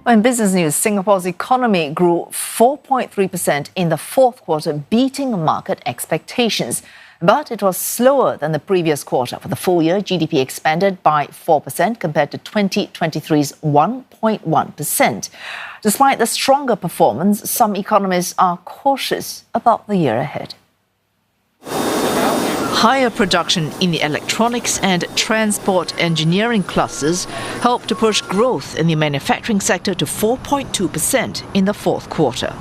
In business news, Singapore's economy grew 4.3% in the fourth quarter, beating market expectations. But it was slower than the previous quarter. For the full year, GDP expanded by 4% compared to 2023's 1.1%. Despite the stronger performance, some economists are cautious about the year ahead. Higher production in the electronics and transport engineering clusters helped to push growth in the manufacturing sector to 4.2% in the fourth quarter.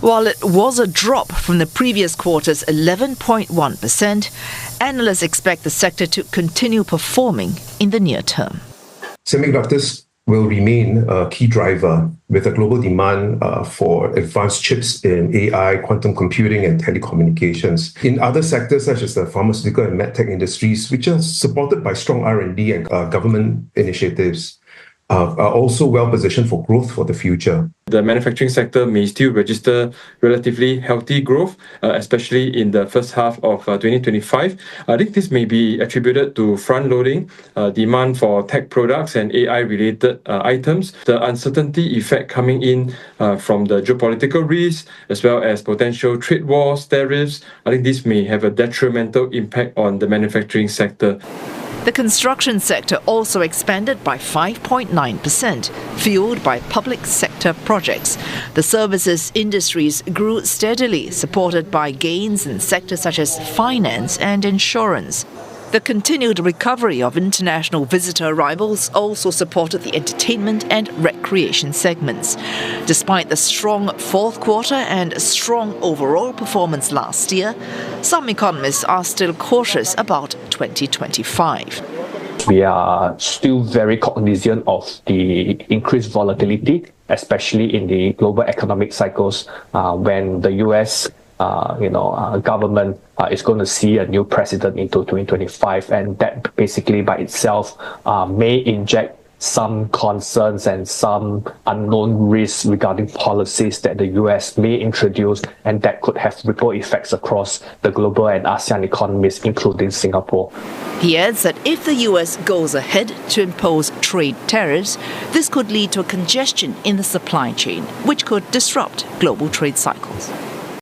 While it was a drop from the previous quarter's 11.1%, analysts expect the sector to continue performing in the near term. Semiconductors will remain a key driver with a global demand for advanced chips in AI, quantum computing and telecommunications. In other sectors such as the pharmaceutical and medtech industries, which are supported by strong R&D and government initiatives, are also well positioned for growth for the future. The manufacturing sector may still register relatively healthy growth, especially in the first half of 2025. I think this may be attributed to front-loading demand for tech products and AI-related items. The uncertainty effect coming in from the geopolitical risks, as well as potential trade wars, tariffs, I think this may have a detrimental impact on the manufacturing sector. The construction sector also expanded by 5.9%, fueled by public sector projects. The services industries grew steadily, supported by gains in sectors such as finance and insurance. The continued recovery of international visitor arrivals also supported the entertainment and recreation segments. Despite the strong fourth quarter and strong overall performance last year, some economists are still cautious about 2025. We are still very cognizant of the increased volatility, especially in the global economic cycles when the US government is going to see a new president into 2025, and that basically by itself may inject some concerns and some unknown risks regarding policies that the US may introduce, and that could have ripple effects across the global and ASEAN economies, including Singapore. He adds that if the US goes ahead to impose trade tariffs, this could lead to a congestion in the supply chain, which could disrupt global trade cycles.